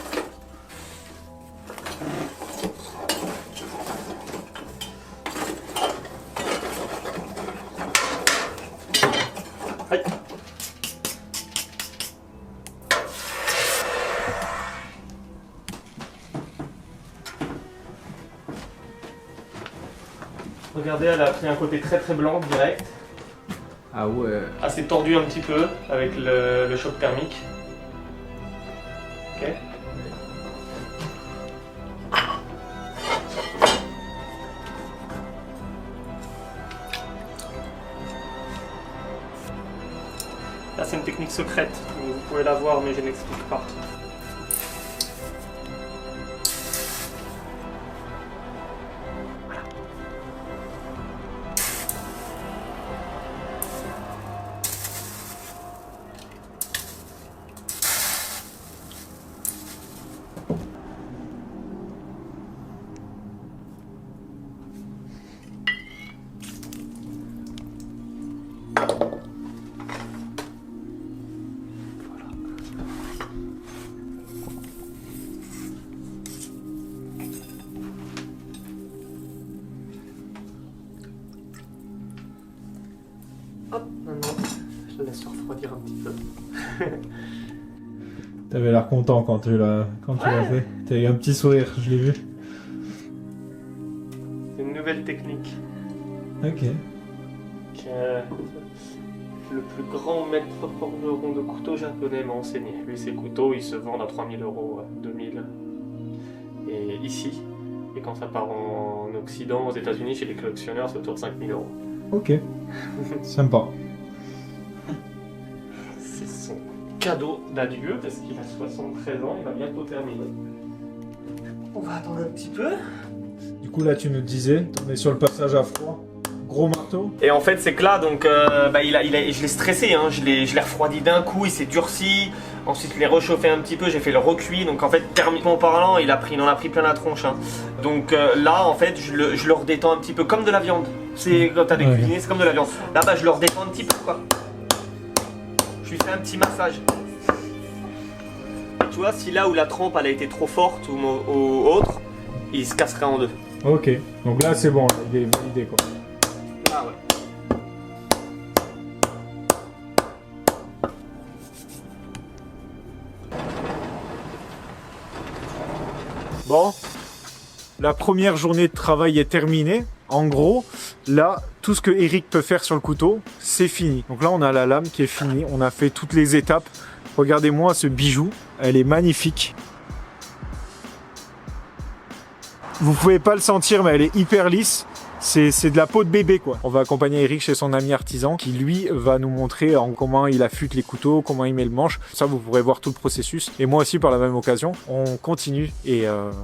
Aïe. Regardez, elle a pris un côté très très blanc direct. Ah ouais. Assez tordu un petit peu avec le choc thermique. Ok. Là c'est une technique secrète, donc vous pouvez la voir mais je n'explique pas. Hop, maintenant, je le laisse refroidir un petit peu. T'avais l'air content quand tu l'as fait. T'as eu un petit sourire, je l'ai vu. C'est une nouvelle technique. Ok. Le plus grand maître forgeron de couteaux japonais m'a enseigné. Lui, ses couteaux, ils se vendent à 3000 €, 2000. Et ici, et quand ça part en Occident, aux États-Unis, chez les collectionneurs, c'est autour de 5000 €. Ok. Sympa. C'est son cadeau d'adieu parce qu'il a 73 ans, il va bientôt terminer. On va attendre un petit peu. Du coup, là, tu nous disais, on est sur le passage à froid. Gros marteau. Et en fait, c'est que là, donc, je l'ai stressé, hein, je l'ai refroidi d'un coup, il s'est durci. Ensuite, je l'ai réchauffé un petit peu, j'ai fait le recuit. Donc, en fait, thermiquement parlant, il en a pris plein la tronche. Hein. Donc là, en fait, je le redétends un petit peu comme de la viande. C'est quand t'as des cuisiniers, c'est comme de la viande. Là, je le redétends un petit peu, quoi. Je lui fais un petit massage. Tu vois, si là où la trempe elle a été trop forte ou autre, il se casserait en deux. Ok. Donc là, c'est bon, là, il est validé, quoi. Ah ouais. Bon, la première journée de travail est terminée. En gros, là, tout ce que Eric peut faire sur le couteau, c'est fini. Donc là, on a la lame qui est finie. On a fait toutes les étapes. Regardez-moi ce bijou. Elle est magnifique. Vous pouvez pas le sentir, mais elle est hyper lisse. C'est de la peau de bébé, quoi. On va accompagner Eric chez son ami artisan qui, lui, va nous montrer comment il affûte les couteaux, comment il met le manche. Ça, vous pourrez voir tout le processus. Et moi aussi, par la même occasion, on continue. Et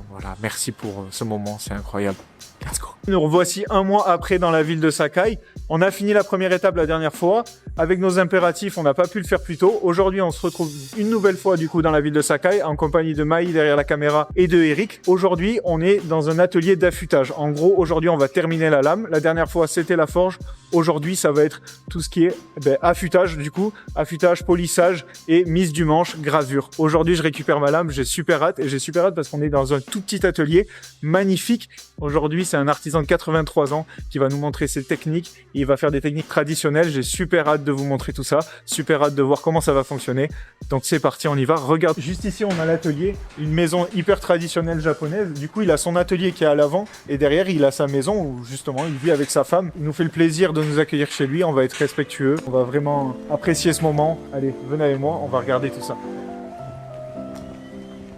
voilà, merci pour ce moment, c'est incroyable. Let's go. Nous revoici un mois après dans la ville de Sakai. On a fini la première étape la dernière fois. Avec nos impératifs, on n'a pas pu le faire plus tôt. Aujourd'hui, on se retrouve une nouvelle fois du coup dans la ville de Sakai en compagnie de Maï derrière la caméra et de Eric. Aujourd'hui, on est dans un atelier d'affûtage. En gros, aujourd'hui, on va terminer la lame. La dernière fois, c'était la forge. Aujourd'hui, ça va être tout ce qui est affûtage du coup. Affûtage, polissage et mise du manche, gravure. Aujourd'hui, je récupère ma lame. J'ai super hâte. Et j'ai super hâte parce qu'on est dans un tout petit atelier magnifique. Aujourd'hui, c'est un artisan de 83 ans qui va nous montrer ses techniques. Il va faire des techniques traditionnelles. J'ai super hâte de vous montrer tout ça. Super hâte de voir comment ça va fonctionner. Donc c'est parti, on y va. Regarde, juste ici, on a l'atelier. Une maison hyper traditionnelle japonaise. Du coup, il a son atelier qui est à l'avant. Et derrière, il a sa maison où justement, il vit avec sa femme. Il nous fait le plaisir de nous accueillir chez lui. On va être respectueux. On va vraiment apprécier ce moment. Allez, venez avec moi. On va regarder tout ça.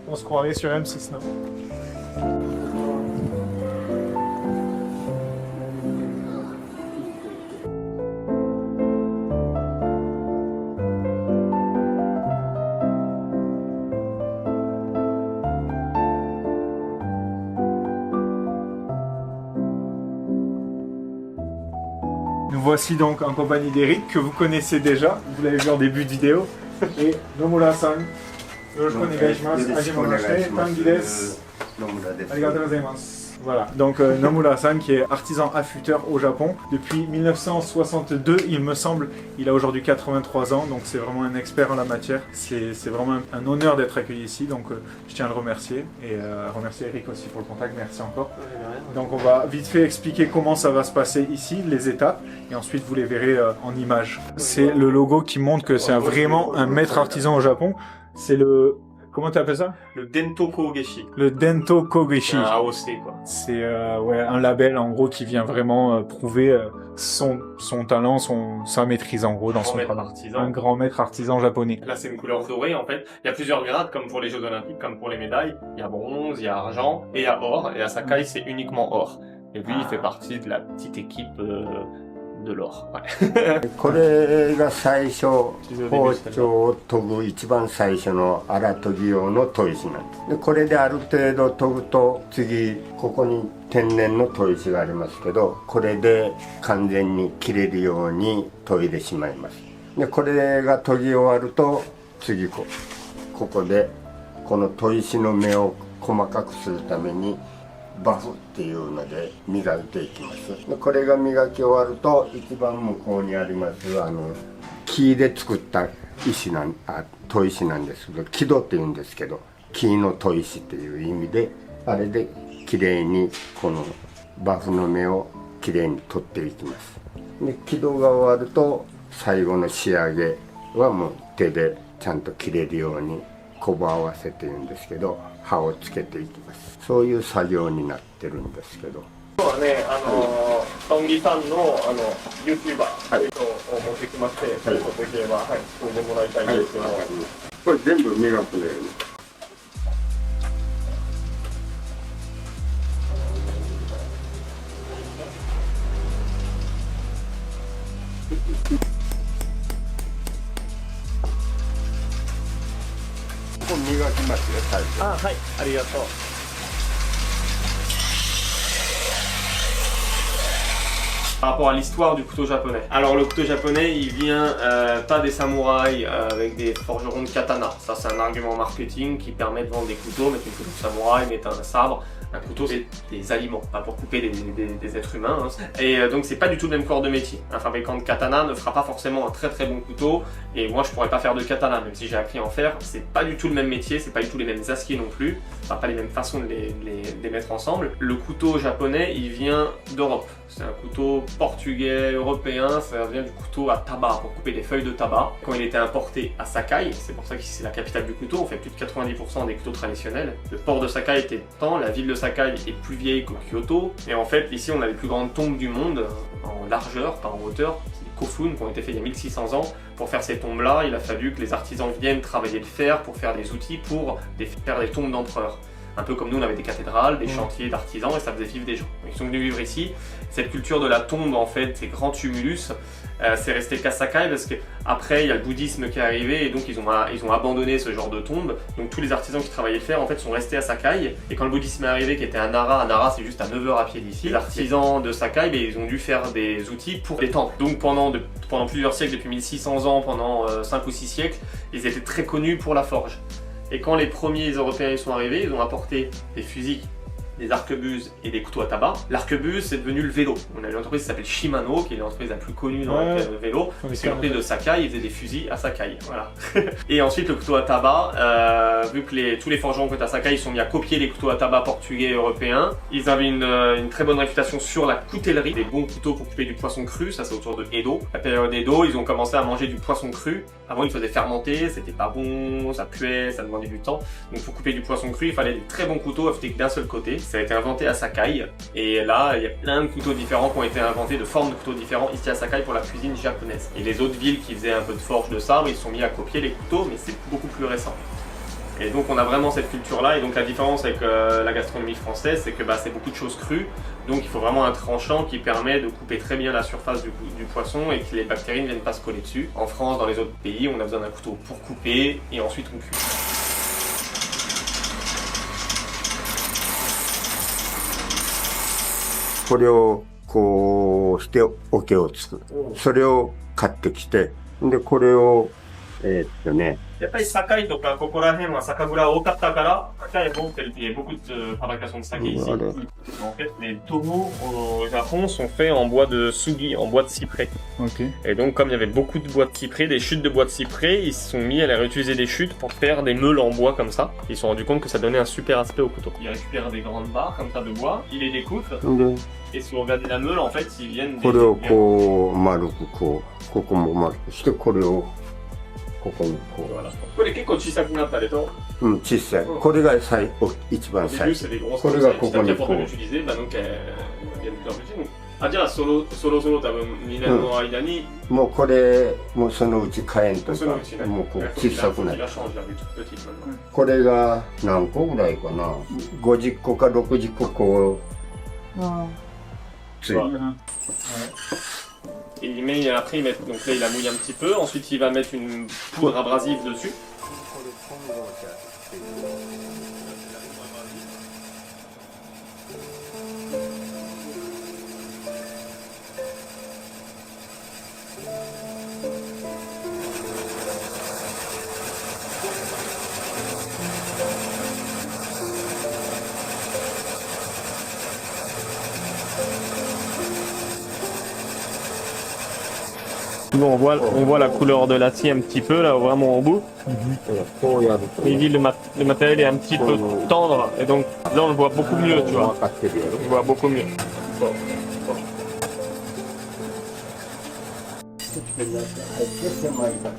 On se croirait sur M6, non ? Nous voici donc en compagnie d'Eric, que vous connaissez déjà, vous l'avez vu en début de vidéo, et Nomura-san. Voilà, donc Nomura-san qui est artisan affûteur au Japon depuis 1962, il me semble. Il a aujourd'hui 83 ans, donc c'est vraiment un expert en la matière. C'est vraiment un honneur d'être accueilli ici, donc je tiens à le remercier et remercier Eric aussi pour le contact, merci encore. Donc on va vite fait expliquer comment ça va se passer ici, les étapes, et ensuite vous les verrez en images. C'est le logo qui montre que c'est vraiment un maître artisan au Japon. C'est le... Comment tu appelles ça? Le Dento Kogeshi. Le Dento Kogeshi. Un AOC, quoi. C'est un label en gros qui vient vraiment prouver son talent, sa maîtrise en gros dans son travail. Un grand maître artisan japonais. Là c'est une couleur dorée en fait. Il y a plusieurs grades comme pour les Jeux Olympiques, comme pour les médailles. Il y a bronze, il y a argent et il y a or. Et à Sakai c'est uniquement or. Et lui il fait partie de la petite équipe de l'or. Ouais. これが最初包丁を研ぐ一番最初の荒研ぎ用の砥石なんです。でこれである程度研ぐと次ここに天然の砥石がありますけどこれで完全に切れるように研いでしまいます。でこれが研ぎ終わると次ここでこの砥石の目を細かくするためにバフっていうので磨いていきます。でこれが磨き終わると一番向こうにあります木で作った砥石なんですけど木戸っていうんですけど木の砥石っていう意味であれできれいにこのバフの目をきれいに取っていきます。で木戸が終わると最後の仕上げはもう手でちゃんと切れるようにこぶ合わせていうんですけど、刃をつけていきます。そういう作業になってるんですけど。今日はね、トンギさんのYouTuber を持ってきまして、それとできれば、はい、それでもらいたいんですけど、これ全部磨くで。これ磨きますよ、最初。あ、はい、ありがとう。Par rapport à l'histoire du couteau japonais. Alors le couteau japonais, il vient pas des samouraïs avec des forgerons de katana. Ça c'est un argument marketing qui permet de vendre des couteaux, mettre une photo de samouraï, mettre un sabre. Un couteau c'est des aliments, pas pour couper des êtres humains. Hein. Et donc c'est pas du tout le même corps de métier. Un fabricant de katana ne fera pas forcément un très très bon couteau. Et moi je pourrais pas faire de katana, même si j'ai appris à en faire. C'est pas du tout le même métier, c'est pas du tout les mêmes aciers non plus. Enfin pas les mêmes façons de les mettre ensemble. Le couteau japonais il vient d'Europe. C'est un couteau portugais, européen, ça vient du couteau à tabac, pour couper des feuilles de tabac. Quand il était importé à Sakai, c'est pour ça que c'est la capitale du couteau, on fait plus de 90% des couteaux traditionnels. Le port de Sakai était temps, la ville de Sakai est plus vieille que Kyoto. Et en fait, ici on a les plus grandes tombes du monde, en largeur, pas en hauteur. C'est des kofun qui ont été faits il y a 1600 ans. Pour faire ces tombes-là, il a fallu que les artisans viennent travailler le fer pour faire des outils pour faire des tombes d'empereurs. Un peu comme nous, on avait des cathédrales, des chantiers d'artisans et ça faisait vivre des gens. Ils sont venus vivre ici. Cette culture de la tombe, en fait, ces grands tumulus, c'est resté qu'à Sakai parce qu'après, il y a le bouddhisme qui est arrivé et donc ils ont abandonné ce genre de tombe. Donc tous les artisans qui travaillaient le fer, en fait, sont restés à Sakai. Et quand le bouddhisme est arrivé, qui était à Nara c'est juste à 9 heures à pied d'ici, les artisans de Sakai, ils ont dû faire des outils pour les temples. Donc pendant plusieurs siècles, depuis 1600 ans, pendant 5 ou 6 siècles, ils étaient très connus pour la forge. Et quand les premiers Européens y sont arrivés, ils ont apporté des fusils, des arquebuses et des couteaux à tabac. L'arquebuse, c'est devenu le vélo. On a une entreprise qui s'appelle Shimano, qui est l'entreprise la plus connue dans le vélo. C'est l'entreprise de Sakai, ils faisaient des fusils à Sakai. Voilà. Et ensuite, le couteau à tabac, vu que tous les forgerons qui étaient à Sakai, ils sont mis à copier les couteaux à tabac portugais et européens. Ils avaient une très bonne réputation sur la coutellerie. Des bons couteaux pour couper du poisson cru, ça c'est autour de Edo. La période Edo, ils ont commencé à manger du poisson cru. Avant, ils faisaient fermenter, c'était pas bon, ça puait, ça demandait du temps. Donc pour couper du poisson cru, il fallait des très bons couteaux affûtés d'un seul côté. Ça a été inventé à Sakai. Et là, il y a plein de couteaux différents qui ont été inventés, de formes de couteaux différents ici à Sakai pour la cuisine japonaise. Et les autres villes qui faisaient un peu de forge de sabre, ils se sont mis à copier les couteaux, mais c'est beaucoup plus récent. Et donc on a vraiment cette culture-là, et donc la différence avec la gastronomie française, c'est que c'est beaucoup de choses crues, donc il faut vraiment un tranchant qui permet de couper très bien la surface du poisson et que les bactéries ne viennent pas se coller dessus. En France, dans les autres pays, on a besoin d'un couteau pour couper, et ensuite on cuit. これをこうして桶を作る。それを買ってきて、で、これを、やっぱり堺とかここら辺は酒蔵多かったから、Sakai est bon, il y a beaucoup de fabrication de saké ici. En fait, les taureaux au Japon sont faits en bois de sugi, en bois de cyprès. Ok. Et donc, comme il y avait beaucoup de bois de cyprès, des chutes de bois de cyprès, ils se sont mis à les réutiliser des chutes pour faire des meules en bois comme ça. Ils se sont rendus compte que ça donnait un super aspect au couteau. Ils récupèrent des grandes barres comme ça de bois, ils les découpent, et si vous regardez la meule, en fait, ils viennent des... これをこう丸くここも丸くして、これをここにこう。 これ結構小さくなったでと。小さい。これが一番最初。これがここにこう。あ、じゃあそろそろ多分2年の間に、もうこれもうそのうち買えんとか、そのうちね、もうこう小さくなる。 Il a changé avec toute petite maintenant. これが何個ぐらいかな、50個か60個こうついて。 Et après il met, donc là il la mouille un petit peu, ensuite il va mettre une poudre abrasive dessus. Nous on voit la couleur de l'acier un petit peu là vraiment au bout. Mais le matériel est un petit peu tendre et donc là on le voit beaucoup mieux, tu vois. On le voit beaucoup mieux. 入って狭いから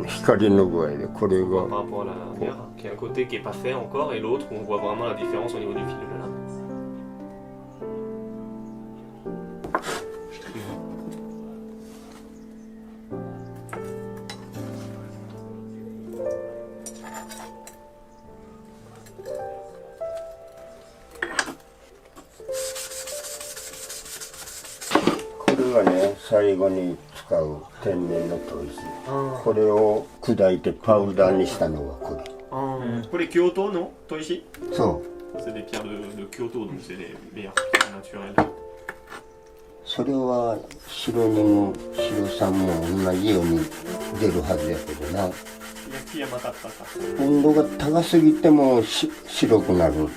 光の具合でこれ Par が rapport à la mer, qui a un côté qui est pas fait encore, et l'autre où on voit vraiment la différence au niveau du fil de lame. これがね最後に使う天然の砥石これを砕いてパウダーにしたのがこれ Pour les Kyoto, non Toishi そう C'est des pierres de Kyoto, donc c'est les meilleures pierres naturelles. それは白にも白さんも同じように出るはずやけどな Yakiyamatata. 温度が高すぎても白くなる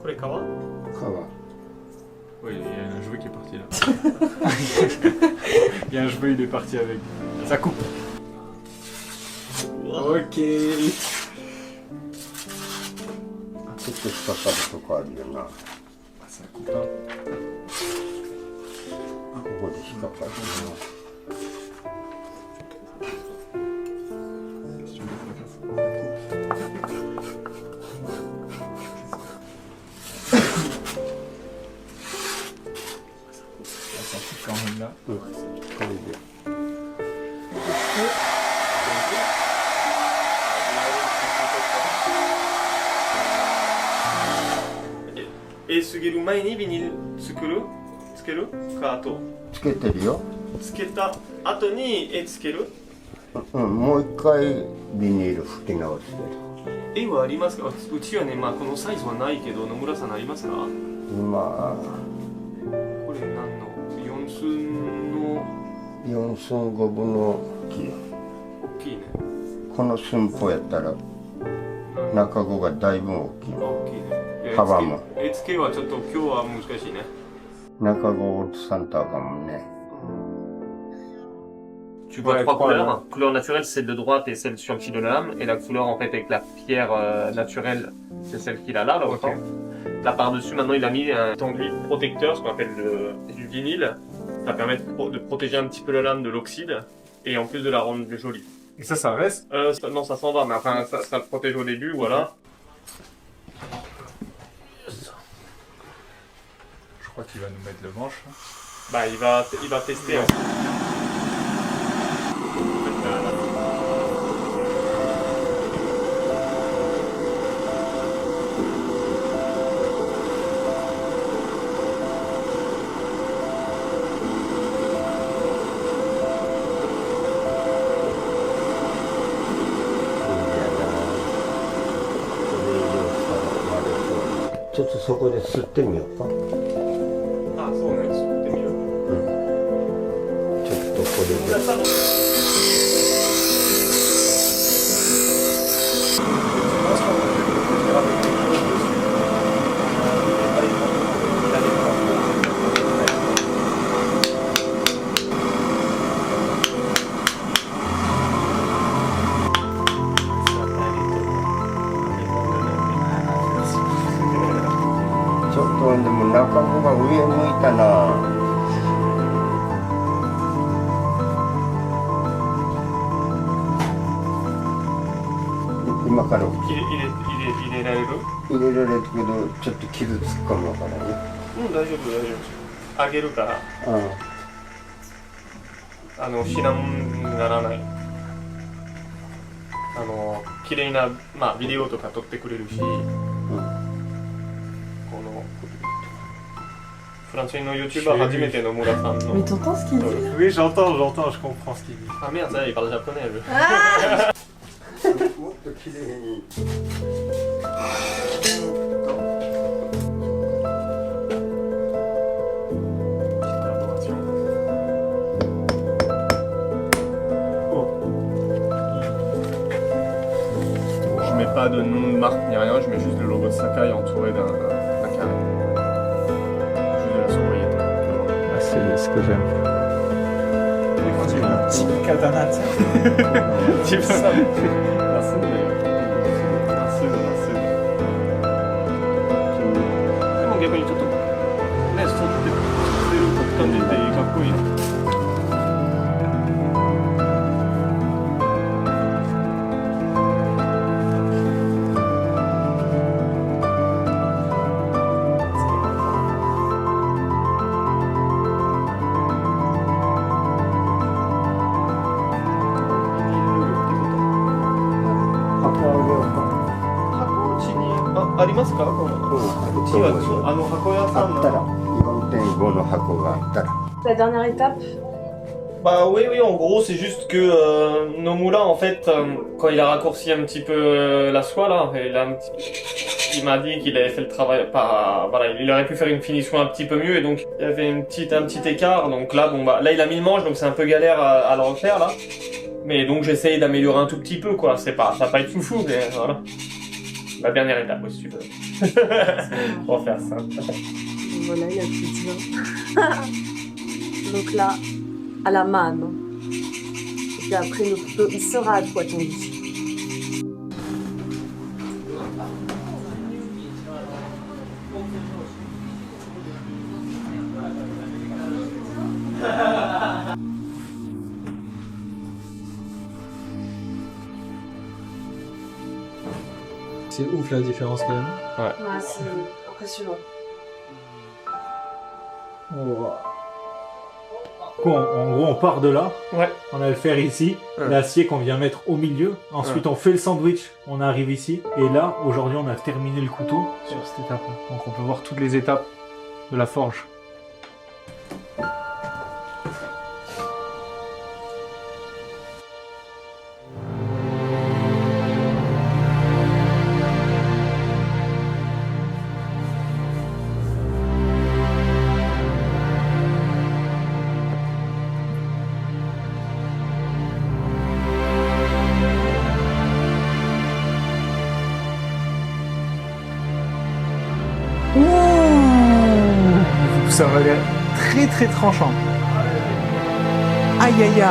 これ皮 皮 Oui, il y a un cheveu qui est parti là. Il y a un cheveu, il est parti avec. Ça coupe. Ok. ちょっと引っかかるとこあるよな Ça coupe. Hein. ここで引っかかる Ça coupe quand même là. これで 絵すぎる前にビニールつけるかあとつけてるよつけた後に絵つけるうんもう一回ビニール拭き直して絵はありますかうちはね、まあ、このサイズはないけど野村さんありますか今これ何の4寸の4寸5分の木大きいねこの寸法やったら中子がだいぶ大きい大きいね幅も絵付けはちょっと今日は難しいね中子をさんとあかんもんね Tu vois trois couleurs. Couleur naturelle, c'est celle de droite et celle sur le fil de lame. Et la couleur en fait avec la pierre naturelle, c'est celle qu'il a là, là autant. Là par-dessus, maintenant il a mis un tanguy protecteur, ce qu'on appelle du vinyle. Ça permet de protéger un petit peu la lame de l'oxyde et en plus de la rendre jolie. Et ça reste. Non, ça s'en va, mais enfin ça le protège au début, voilà. Je crois qu'il va nous mettre le manche. Bah il va tester. Hein.ちょっとそこで吸ってみようか。あ、そうね、吸ってみよう。ちょっとこれで。ちょっとでも中子が上向いたな。今から入れられる？入れられるけどちょっと傷つくかもわからね。大丈夫大丈夫。あげるから避難にならない。綺麗なまあビデオとか撮ってくれるし、このフフランスの YouTuber 初めての村さんの。 Mais t'entends ce qu'il dit? Oui, j'entends, je comprends ce qu'il dit. Ah merde, ça, il parle japonais, lui. もっと綺麗に。Je mets pas de nom de marque ni rien, je mets juste le logo de Sakai entouré d'un carré. Juste de la sobriété. Ah, c'est ce que j'aime. Type katana, tu sais. Type ça. Merci d'ailleurs. Merci. でも逆にちょっとね、沿ってる極端でいてかっこいいな。ありますか？このうちは箱屋さんのあったら 4.5 の箱があったら。 La dernière étape? Bah oui, en gros, c'est juste que Nomura, en fait, quand il a raccourci un petit peu la soie, là, il m'a dit qu'il avait fait le travail, voilà, il aurait pu faire une finition un petit peu mieux, et donc il y avait un petit écart, donc là, bon, bah, là, il a mis le manche, donc c'est un peu galère à le refaire, là. Mais donc j'essaye d'améliorer un tout petit peu, quoi, ça va pas être foufou, mais voilà. La dernière étape, si tu veux. Pour faire ça. Voilà, il y a plus de vin. Donc là, à la manne. Et puis après, le couteau, il sera à toi, ton lit. C'est ouf la différence quand même. Ouais, c'est impressionnant. En gros, on part de là. Ouais. On a le fer ici, Ouais. l'acier qu'on vient mettre au milieu. Ensuite, on fait le sandwich. On arrive ici. Et là, aujourd'hui, on a terminé le couteau sur cette étape-là. Donc, on peut voir toutes les étapes de la forge. Ça va l'air très très tranchant. Aïe aïe aïe.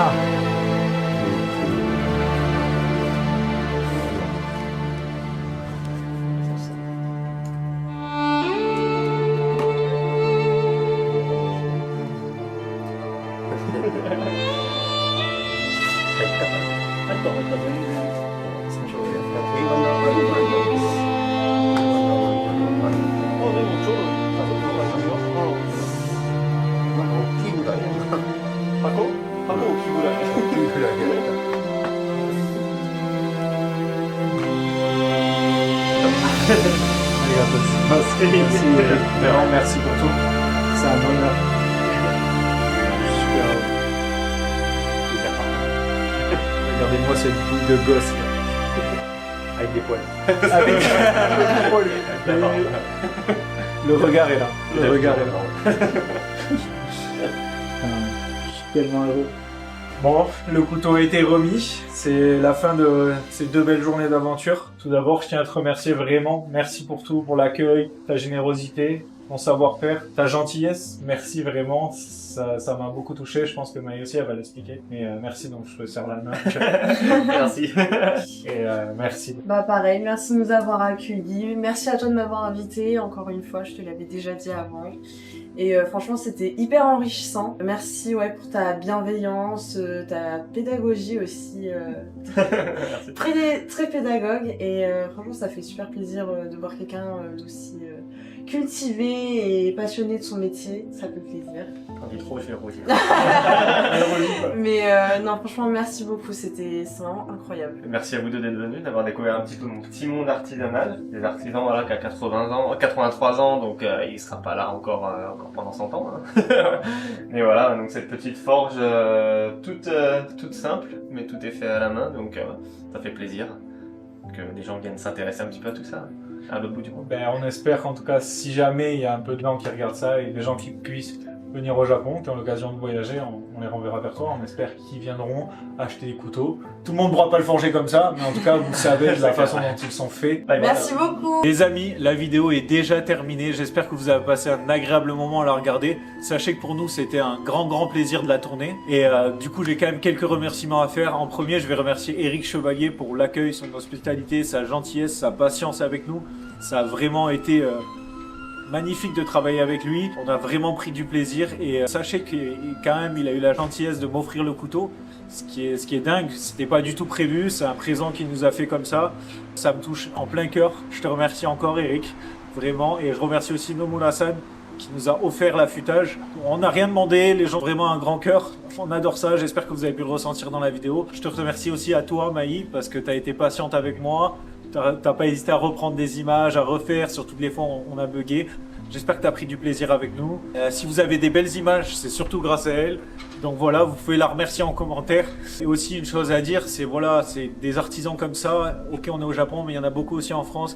Vraiment, merci pour tout. C'est un honneur. Super. Regardez-moi cette boule de gosse. Avec des poils. Avec des poils. Le regard est là. Le regard est là. Je suis tellement heureux. Bon, le couteau a été remis. C'est la fin de ces 2 belles journées d'aventure. Tout d'abord, je tiens à te remercier vraiment. Merci pour tout, pour l'accueil, ta générosité, ton savoir-faire, ta gentillesse. Merci vraiment. Ça m'a beaucoup touché. Je pense que Maï aussi, elle va l'expliquer. Mais merci, donc je te serre la main. Merci. Et merci. Bah pareil, merci de nous avoir accueillis. Merci à toi de m'avoir invité. Encore une fois, je te l'avais déjà dit avant. Et franchement, c'était hyper enrichissant. Merci pour ta bienveillance, ta pédagogie aussi. Très pédagogue. Et franchement, ça fait super plaisir de voir quelqu'un d'aussi cultivé et passionné de son métier, ça fait plaisir. Quand il dit trop, je vais rougir. Mais non, franchement, merci beaucoup, c'était vraiment incroyable. Merci à vous deux d'être venus, d'avoir découvert un petit peu mon petit monde artisanal. Des artisans voilà, qui a 83 ans, donc il sera pas là encore pendant 100 ans. Hein. Mais voilà, donc cette petite forge toute simple, mais tout est fait à la main, donc ça fait plaisir que des gens viennent s'intéresser un petit peu à tout ça, à l'autre bout du monde. Ben, on espère qu'en tout cas, si jamais il y a un peu de gens qui regardent ça et des gens qui puissent venir au Japon, qui ont l'occasion de voyager, on les renverra vers toi. On espère qu'ils viendront acheter des couteaux. Tout le monde ne pourra pas le forger comme ça, mais en tout cas, vous savez de la façon dont ils sont faits. Merci beaucoup. Les amis, la vidéo est déjà terminée. J'espère que vous avez passé un agréable moment à la regarder. Sachez que pour nous, c'était un grand plaisir de la tourner. Et du coup, j'ai quand même quelques remerciements à faire. En premier, je vais remercier Eric Chevalier pour l'accueil, son hospitalité, sa gentillesse, sa patience avec nous. Ça a vraiment été magnifique de travailler avec lui. On a vraiment pris du plaisir. Et sachez que quand même, il a eu la gentillesse de m'offrir le couteau. Ce qui est dingue, c'était pas du tout prévu, c'est un présent qu'il nous a fait comme ça. Ça me touche en plein cœur. Je te remercie encore Eric, vraiment. Et je remercie aussi Nomura-san qui nous a offert l'affûtage. On n'a rien demandé, les gens ont vraiment un grand cœur. On adore ça, j'espère que vous avez pu le ressentir dans la vidéo. Je te remercie aussi à toi Maï, parce que tu as été patiente avec moi. T'as pas hésité à reprendre des images, à refaire, sur toutes les fois on a bugué. J'espère que tu as pris du plaisir avec nous. Si vous avez des belles images, c'est surtout grâce à elle. Donc voilà, vous pouvez la remercier en commentaire. Et aussi une chose à dire, c'est voilà, c'est des artisans comme ça. Ok, on est au Japon, mais il y en a beaucoup aussi en France.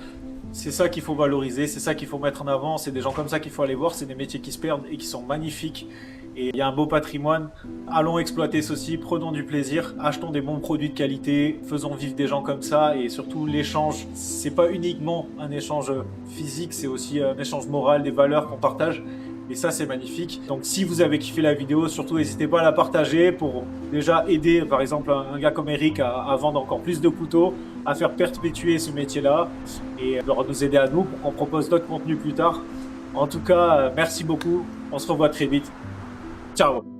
C'est ça qu'il faut valoriser, c'est ça qu'il faut mettre en avant. C'est des gens comme ça qu'il faut aller voir. C'est des métiers qui se perdent et qui sont magnifiques. Et il y a un beau patrimoine. Allons exploiter ceci, prenons du plaisir, achetons des bons produits de qualité, faisons vivre des gens comme ça. Et surtout, l'échange, c'est pas uniquement un échange physique, c'est aussi un échange moral, des valeurs qu'on partage. Et ça, c'est magnifique. Donc, si vous avez kiffé la vidéo, surtout, n'hésitez pas à la partager pour déjà aider, par exemple, un gars comme Eric à vendre encore plus de couteaux, à faire perpétuer ce métier-là et nous aider à nous pour qu'on propose d'autres contenus plus tard. En tout cas, merci beaucoup. On se revoit très vite. Ciao!